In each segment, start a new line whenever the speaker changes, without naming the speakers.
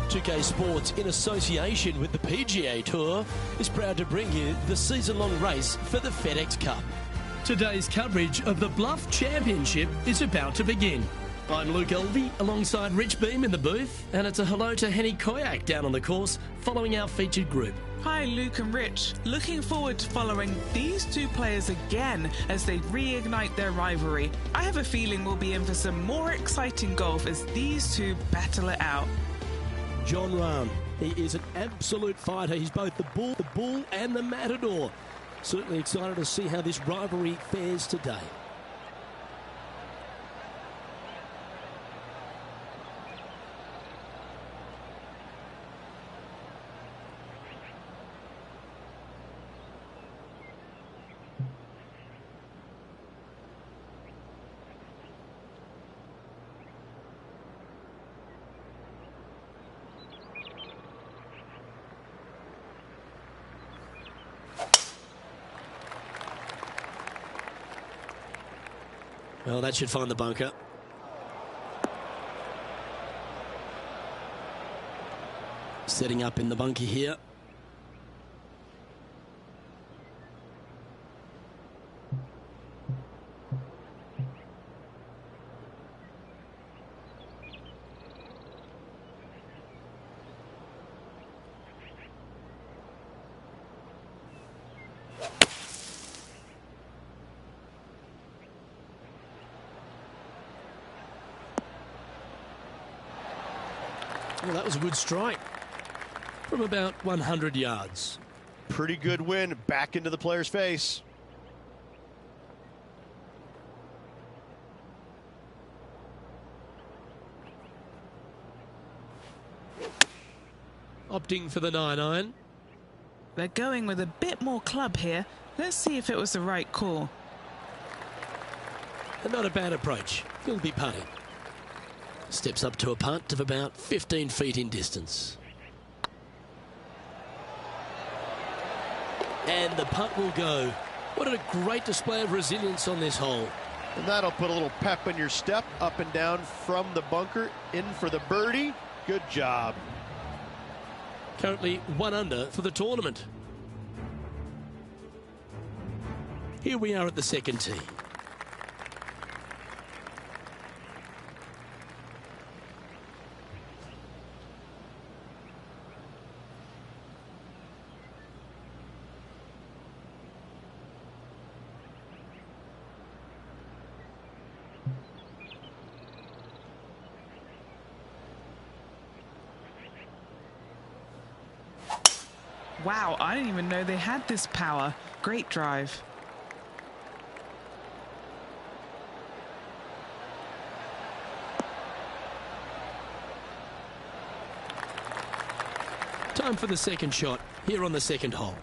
2K Sports, in association with the PGA Tour, is proud to bring you the season-long race for the FedEx Cup. Today's coverage of the Bluff Championship is about to begin. I'm Luke Elvey, alongside Rich Beam in the booth, and it's a hello to Henny Koyak down on the course, following our featured group.
Hi Luke and Rich, looking forward to following these two players again as they reignite their rivalry. I have a feeling we'll be in for some more exciting golf as these two battle it out.
Jon Rahm, he is an absolute fighter. He's both the bull and the matador. Certainly excited to see how this rivalry fares today. Well, that should find the bunker. Setting up in the bunker here. Well, that was a good strike from about 100 yards.
Pretty good win back into the player's face.
Opting for the 9-iron.
They're going with a bit more club here. Let's see if it was the right call.
And not a bad approach. He'll be putting. Steps up to a putt of about 15 feet in distance. And the putt will go. What a great display of resilience on this hole.
And that'll put a little pep in your step, up and down from the bunker, in for the birdie. Good job.
Currently 1 under for the tournament. Here we are at the second tee.
Wow, I didn't even know they had this power. Great drive.
Time for the second shot here on the second hole.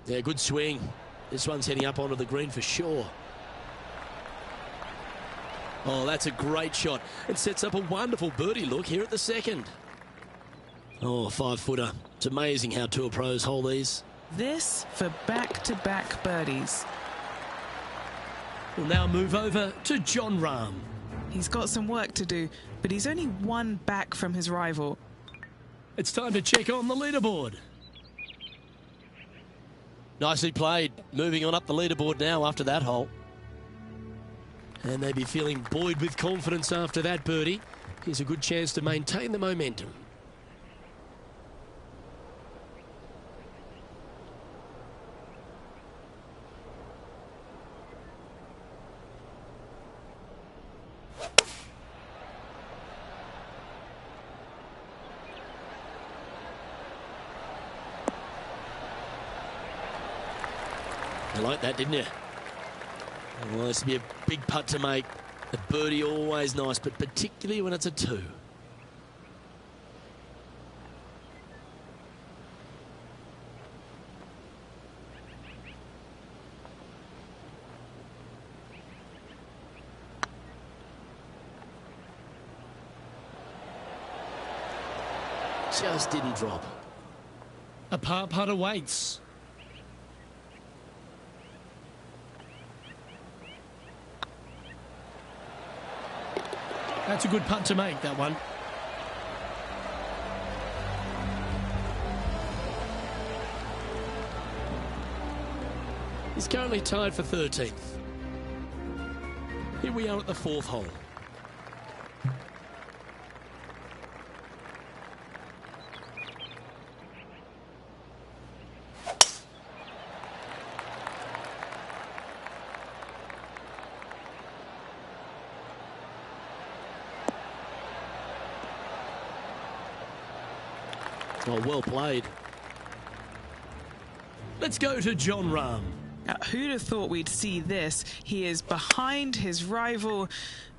Yeah, good swing. This one's heading up onto the green for sure. Oh, that's a great shot. It sets up a wonderful birdie look here at the second. Oh, 5-footer. It's amazing how tour pros hold these.
This for back-to-back birdies.
We'll now move over to Jon Rahm.
He's got some work to do, but he's only 1 back from his rival.
It's time to check on the leaderboard. Nicely played. Moving on up the leaderboard now after that hole. And they'd be feeling buoyed with confidence after that birdie. Here's a good chance to maintain the momentum. You like that, didn't you? Well, this would be a big putt to make. A birdie always nice, but particularly when it's a 2. Just didn't drop. A par putt awaits. That's a good putt to make, that one. He's currently tied for 13th. Here we are at the 4th hole. Oh, well played. Let's go to John Rahm.
Now, who'd have thought we'd see this? He is behind his rival.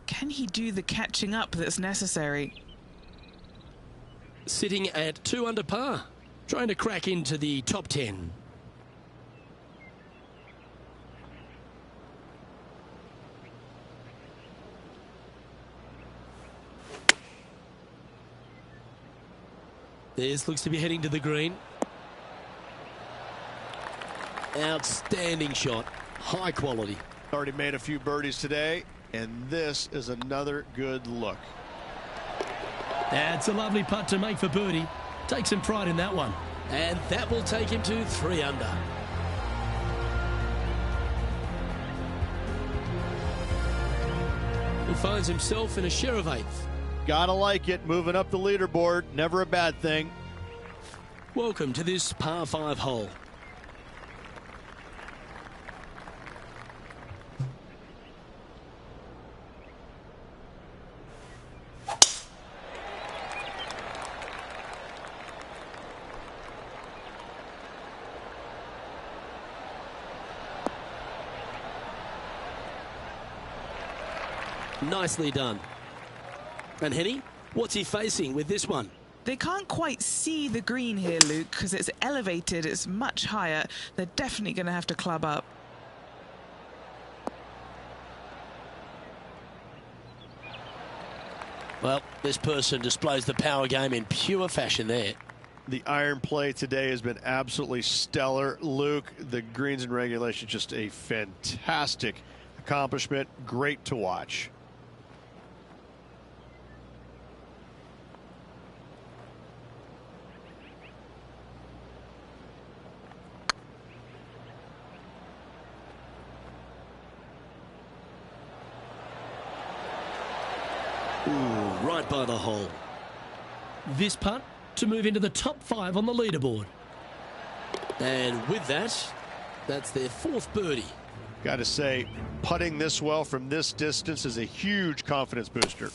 Can he do the catching up that's necessary?
Sitting at 2 under par, trying to crack into the top 10. This looks to be heading to the green. Outstanding shot. High quality.
Already made a few birdies today, and this is another good look.
That's a lovely putt to make for birdie. Take some pride in that one. And that will take him to 3 under. He finds himself in a share of 8th.
Gotta like it, moving up the leaderboard, never a bad thing.
Welcome to this par 5 hole. Nicely done. And Henny, what's he facing with this one?
They can't quite see the green here, Luke, because it's elevated, it's much higher. They're definitely going to have to club up.
Well, this person displays the power game in pure fashion there.
The iron play today has been absolutely stellar. Luke, the greens and regulation, just a fantastic accomplishment. Great to watch.
Ooh, right by the hole. This putt to move into the top 5 on the leaderboard. And with that, that's their 4th birdie.
Got to say, putting this well from this distance is a huge confidence booster.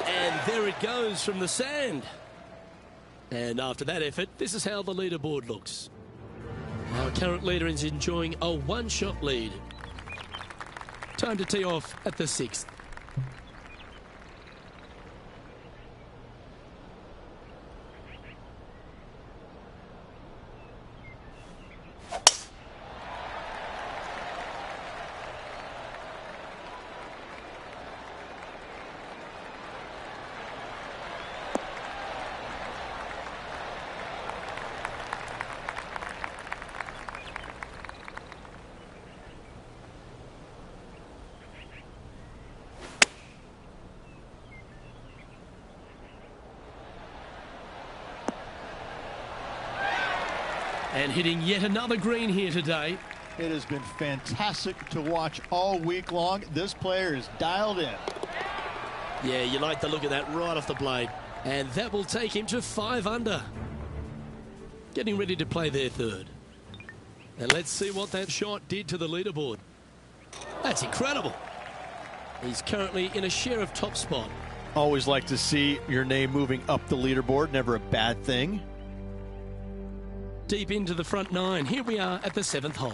And there it goes from the sand. And after that effort, this is how the leaderboard looks. Our current leader is enjoying a 1-shot lead. Time to tee off at the 6th. And hitting yet another green here today.
It has been fantastic to watch all week long. This player is dialed in.
Yeah, you like the look of that right off the blade. And that will take him to 5 under. Getting ready to play their 3rd. And let's see what that shot did to the leaderboard. That's incredible. He's currently in a share of top spot.
Always like to see your name moving up the leaderboard. Never a bad thing.
Deep into the front 9. Here we are at the 7th hole.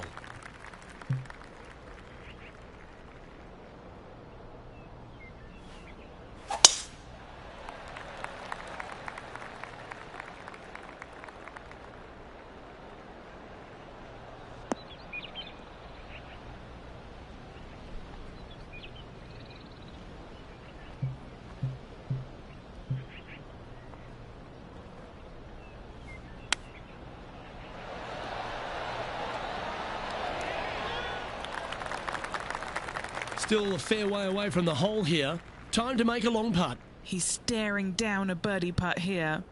still a fair way away from the hole here. Time to make a long putt.
He's staring down a birdie putt here.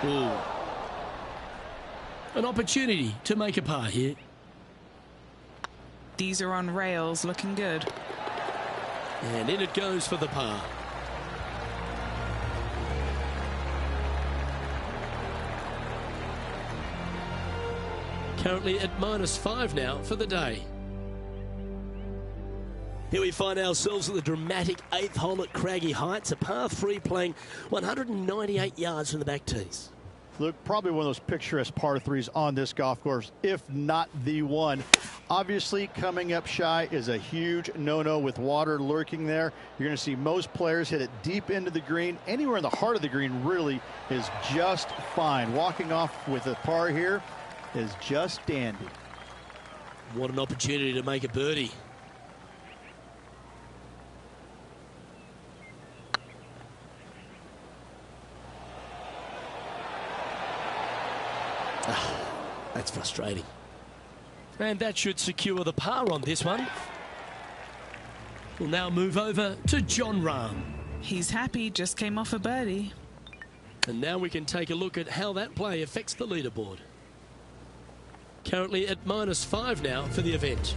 Ooh. An opportunity to make a par here.
These are on rails, looking good.
And in it goes for the par. Currently at -5 now for the day. Here we find ourselves at the dramatic 8th hole at Craggy Heights, a par 3 playing 198 yards from the back tees.
Luke, probably one of those picturesque par 3s on this golf course, if not the one. Obviously, coming up shy is a huge no-no with water lurking there. You're going to see most players hit it deep into the green. Anywhere in the heart of the green really is just fine. Walking off with a par here is just dandy.
What an opportunity to make a birdie. That's frustrating. And that should secure the par on this one. We'll now move over to John Rahm.
He's happy, just came off a birdie.
And now we can take a look at how that play affects the leaderboard. Currently at -5 now for the event.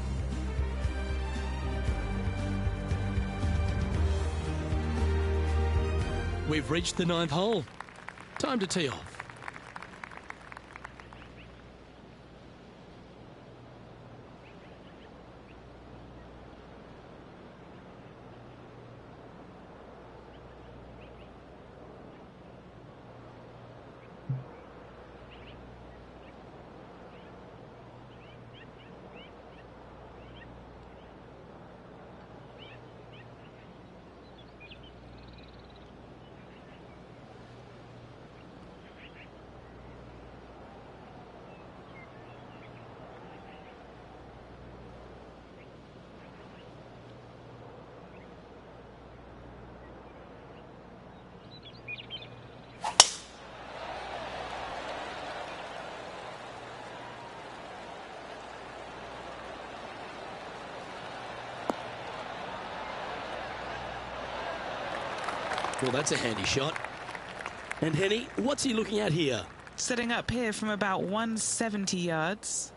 We've reached the 9th hole. Time to tee off. Well, that's a handy shot. And Henny, what's he looking at here?
Setting up here from about 170 yards.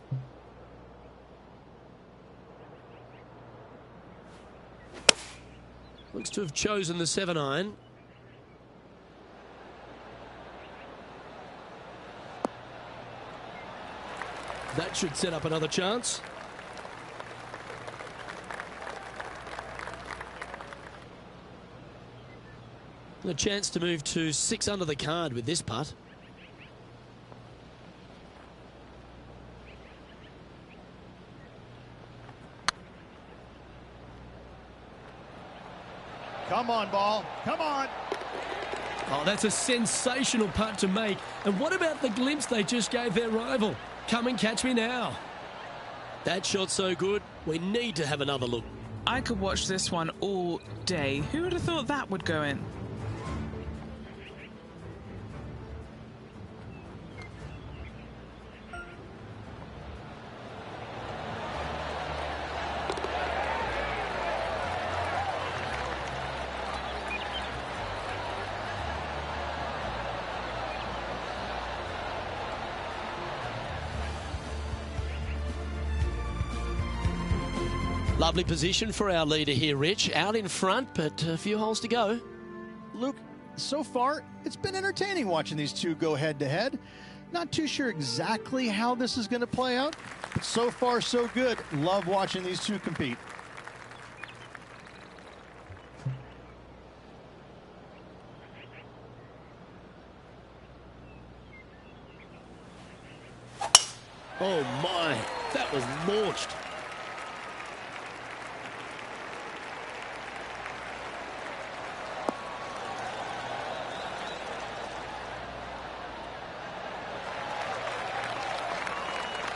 Looks to have chosen the 7-iron. That should set up another chance. A chance to move to 6 under the card with this putt.
Come on, ball. Come on.
Oh, that's a sensational putt to make. And what about the glimpse they just gave their rival? Come and catch me now. That shot's so good, we need to have another look.
I could watch this one all day. Who would have thought that would go in?
Lovely position for our leader here, Rich. Out in front, but a few holes to go.
Luke, so far, it's been entertaining watching these two go head-to-head. Not too sure exactly how this is going to play out, but so far, so good. Love watching these two compete.
Oh my, that was launched.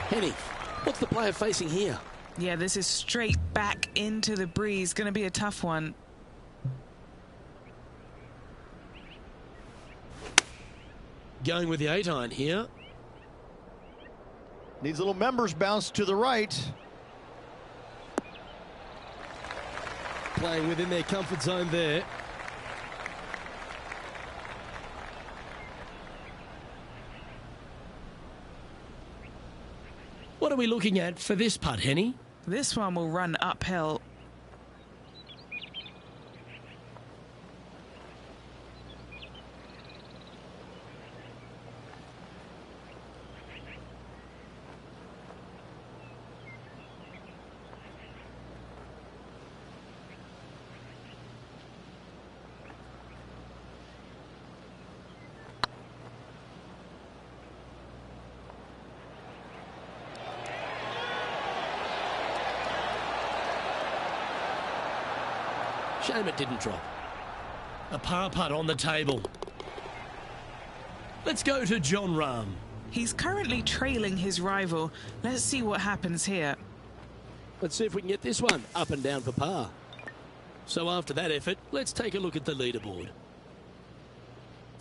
Henny What's the player facing here?
Yeah, this is straight back into the breeze. Going to be a tough one.
Going with the 8-iron here.
Needs a little members bounce to the right.
Playing within their comfort zone there. What are we looking at for this putt, Henny?
This one will run uphill.
Shame it didn't drop. A par putt on the table. Let's go to Jon Rahm.
He's currently trailing his rival. Let's see what happens here.
Let's see if we can get this one up and down for par. So after that effort, let's take a look at the leaderboard.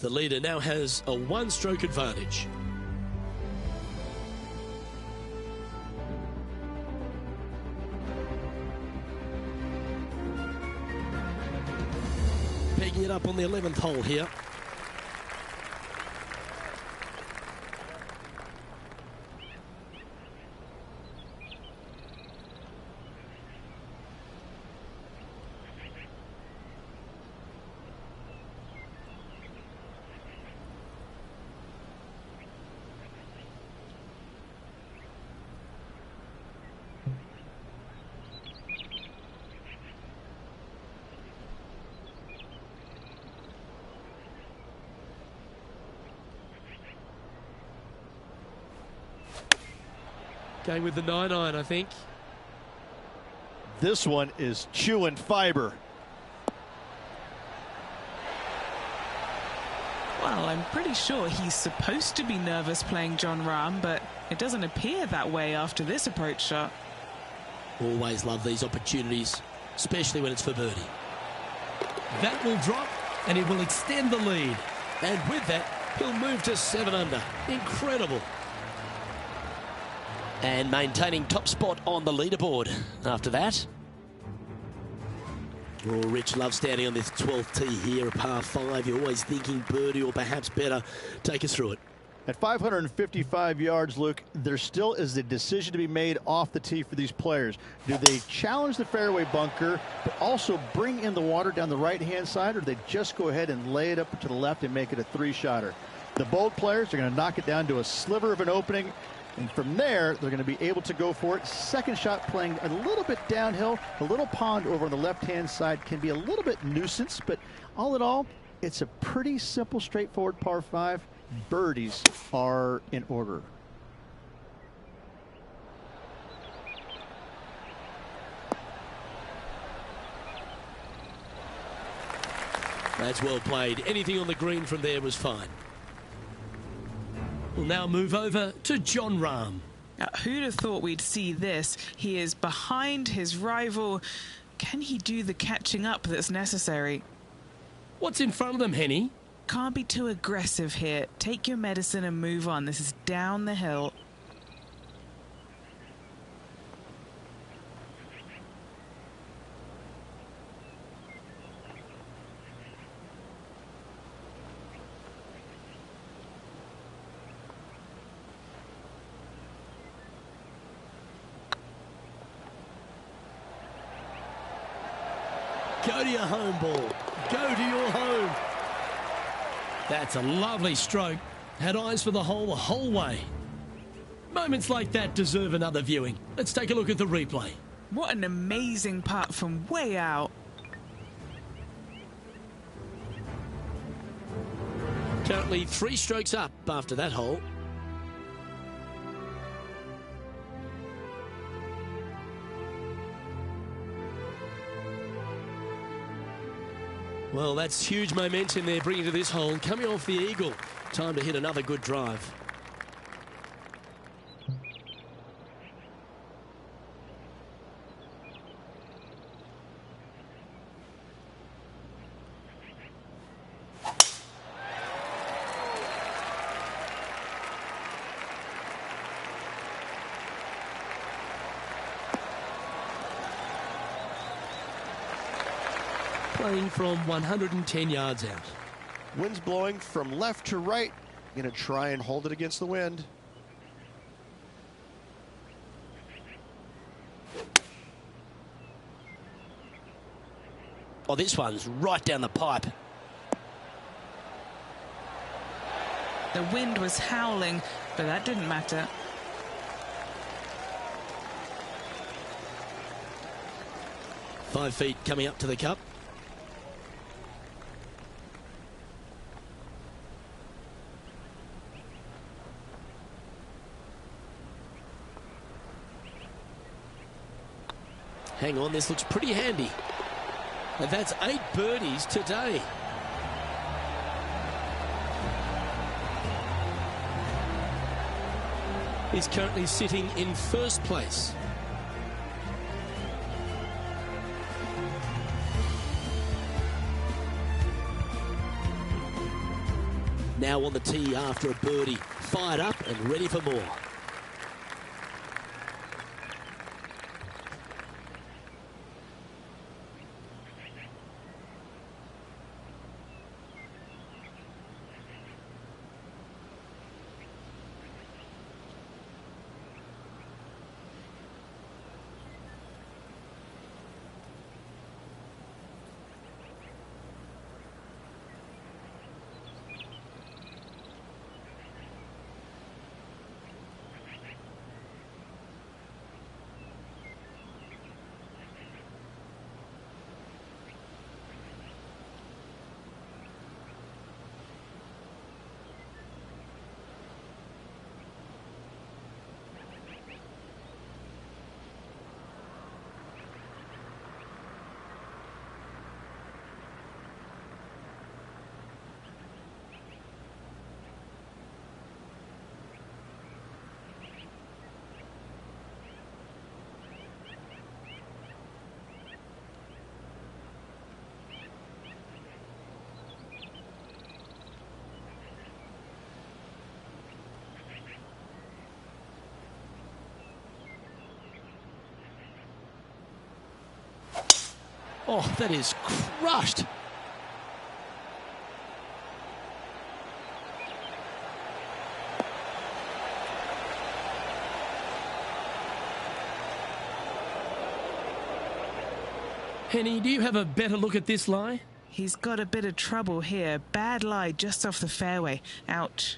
The leader now has a one-stroke advantage. Pegging it up on the 11th hole here. Going with the 9-iron, I think.
This one is chewing fiber.
Well, I'm pretty sure he's supposed to be nervous playing Jon Rahm, but it doesn't appear that way after this approach shot.
Always love these opportunities, especially when it's for birdie. That will drop, and it will extend the lead. And with that, he'll move to 7 under. Incredible. And maintaining top spot on the leaderboard after that. Oh, Rich loves standing on this 12th tee here, a par 5. You're always thinking birdie or perhaps better. Take us through it.
At 555 yards, Luke, there still is a decision to be made off the tee for these players. Do they challenge the fairway bunker, but also bring in the water down the right-hand side, or do they just go ahead and lay it up to the left and make it a 3-shotter? The bold players are going to knock it down to a sliver of an opening, and from there, they're going to be able to go for it. Second shot playing a little bit downhill. The little pond over on the left-hand side can be a little bit nuisance, but all in all, it's a pretty simple, straightforward par 5. Birdies are in order.
That's well played. Anything on the green from there was fine. We'll now move over to Jon Rahm.
Who'd have thought we'd see this? He is behind his rival. Can he do the catching up that's necessary?
What's in front of them, Henny?
Can't be too aggressive here. Take your medicine and move on. This is down the hill.
Go to your home ball. Go to your home. That's a lovely stroke. Had eyes for the whole way. Moments like that deserve another viewing. Let's take a look at the replay.
What an amazing putt from way out.
Currently 3 strokes up after that hole. Well, that's huge momentum they're bringing to this hole. Coming off the eagle. Time to hit another good drive. playing from 110 yards out.
Wind's blowing from left to right. Going to try and hold it against the wind.
Oh, this one's right down the pipe.
The wind was howling, but that didn't matter.
Five feet coming up to the cup. Hang on, this looks pretty handy. And that's 8 birdies today. He's currently sitting in first place. Now on the tee after a birdie, fired up and ready for more. Oh, that is crushed. Henny, do you have a better look at this lie?
He's got a bit of trouble here. Bad lie just off the fairway. Ouch.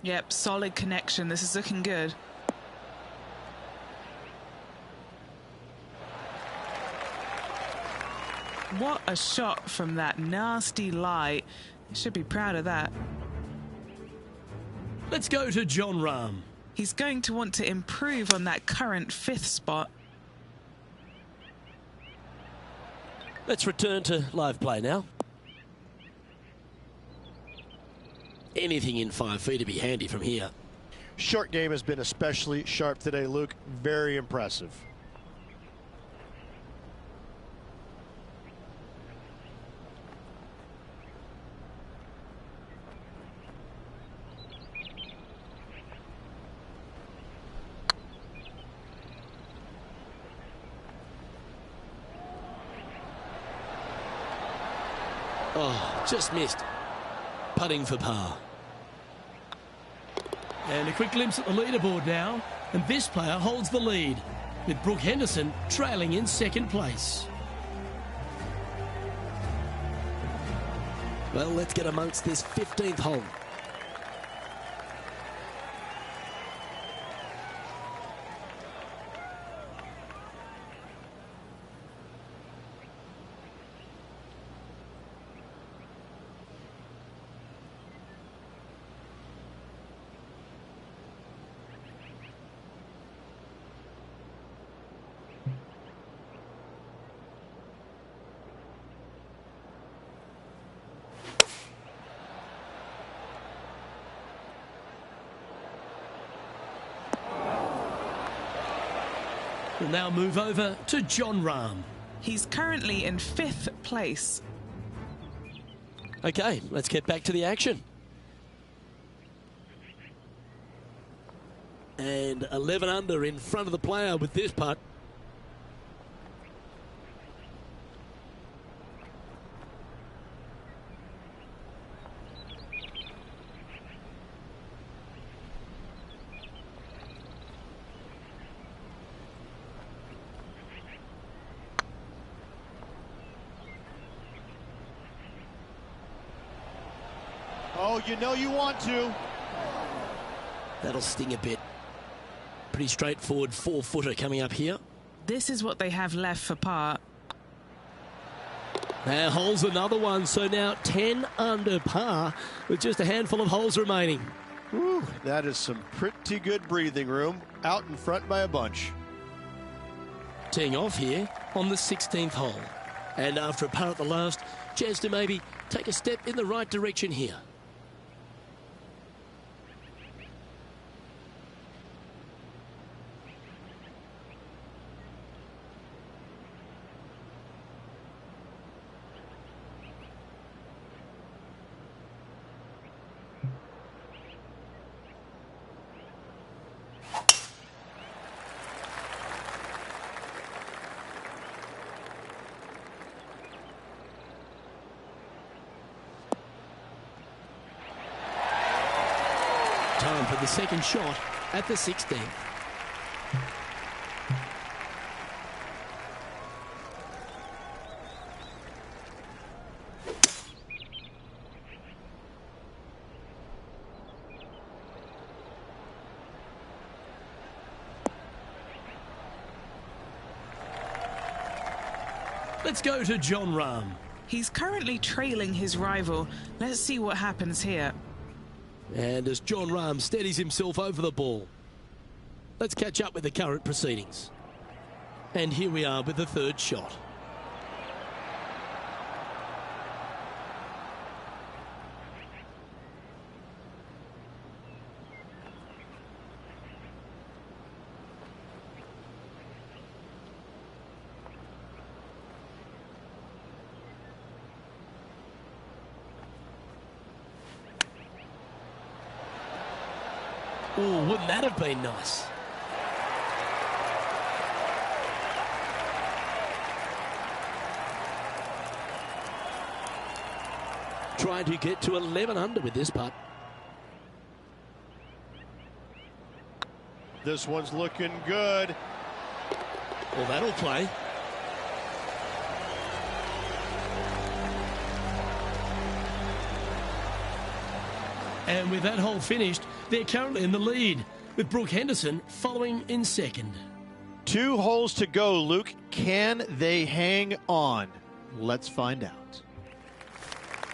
Yep, solid connection. This is looking good. What a shot from that nasty lie. You should be proud of that.
Let's go to John Rahm.
He's going to want to improve on that current 5th spot.
Let's return to live play now. Anything in 5 feet to be handy from here.
Short game has been especially sharp today, Luke. Very impressive.
Oh, just missed. Putting for par. And a quick glimpse at the leaderboard now. And this player holds the lead, with Brooke Henderson trailing in 2nd place. Well, let's get amongst this 15th hole. We'll now move over to Jon Rahm.
He's currently in 5th place.
Okay, let's get back to the action. And 11 under in front of the player with this putt.
Oh, you know you want to.
That'll sting a bit. Pretty straightforward 4-footer coming up here.
This is what they have left for par.
Now holes another one, so now 10 under par with just a handful of holes remaining.
Whew, that is some pretty good breathing room out in front by a bunch.
Teeing off here on the 16th hole. And after a par at the last, chance to maybe take a step in the right direction here. Time for the second shot at the 16th. Let's go to Jon Rahm.
He's currently trailing his rival. Let's see what happens here.
And as Jon Rahm steadies himself over the ball, let's catch up with the current proceedings. And here we are with the third shot. Oh, wouldn't that have been nice? Trying to get to 11 under with this putt.
This one's looking good.
Well, that'll play. And with that hole finished, they're currently in the lead, with Brooke Henderson following in second.
2 holes to go, Luke. Can they hang on? Let's find out.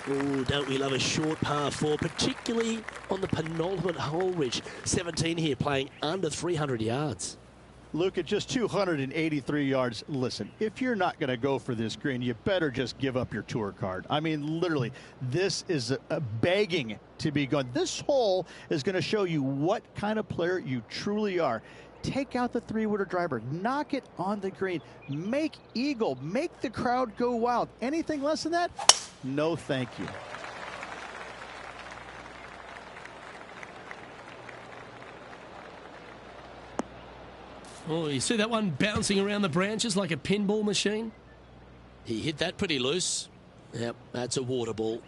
Oh, don't we love a short par 4, particularly on the penultimate hole, Rich. 17 here, playing under 300 yards.
Luke, at just 283 yards, listen, if you're not going to go for this green, you better just give up your tour card. I mean, literally, this is a begging to be gone. This hole is going to show you what kind of player you truly are. Take out the 3-wooder driver, knock it on the green, make eagle, make the crowd go wild. Anything less than that? No, thank you.
Oh, you see that one bouncing around the branches like a pinball machine? He hit that pretty loose. Yep, that's a water ball.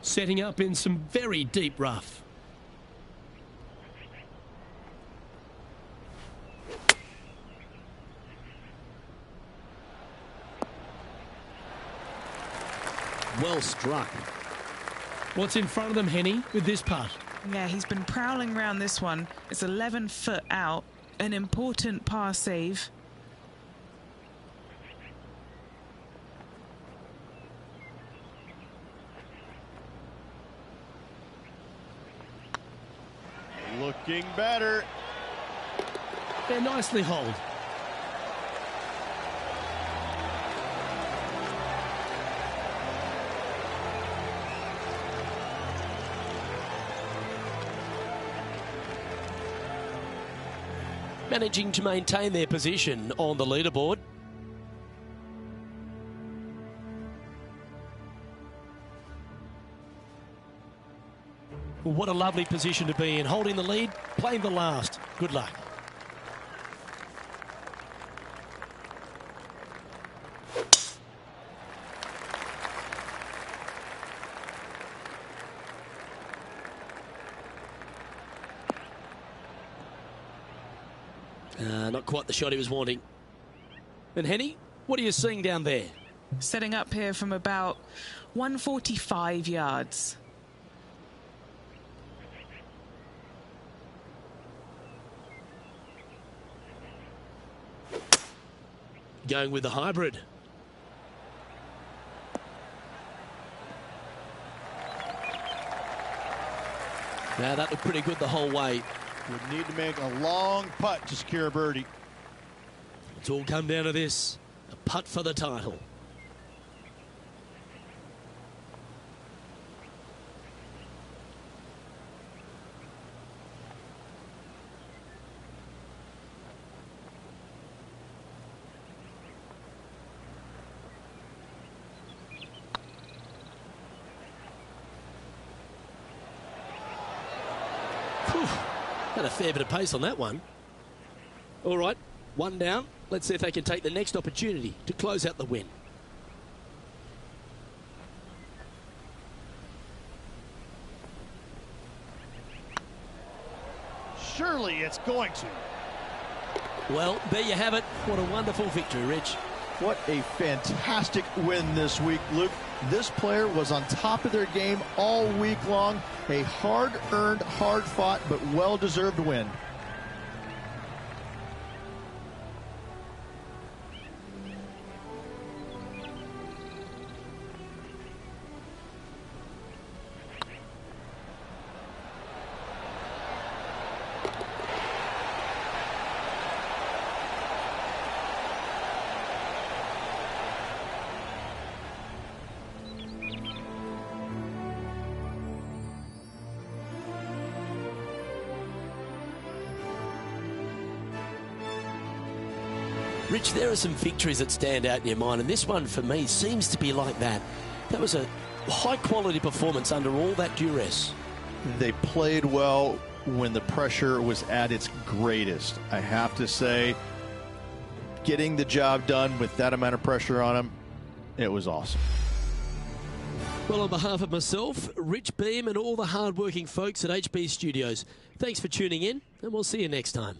Setting up in some very deep rough. Well struck. What's in front of them, Henny, with this putt?
Yeah, he's been prowling around this one. It's 11 foot out. An important par save.
Looking better.
They're nicely holed. Managing to maintain their position on the leaderboard. What a lovely position to be in, holding the lead, playing the last. Good luck. Not quite the shot he was wanting. And Henny, what are you seeing down there?
Setting up here from about 145 yards.
Going with the hybrid. Now that looked pretty good the whole way.
Would need to make a long putt to secure a birdie.
It's all come down to this. A putt for the title. Had a fair bit of pace on that one. All right, one down. Let's see if they can take the next opportunity to close out the win.
Surely it's going to.
Well, there you have it. What a wonderful victory, Rich.
What a fantastic win this week, Luke. This player was on top of their game all week long. A hard-earned, hard-fought, but well-deserved win.
Rich, there are some victories that stand out in your mind, and this one for me seems to be like that. That was a high-quality performance under all that duress.
They played well when the pressure was at its greatest. I have to say, getting the job done with that amount of pressure on them, it was awesome.
Well, on behalf of myself, Rich Beam, and all the hard-working folks at HB Studios, thanks for tuning in, and we'll see you next time.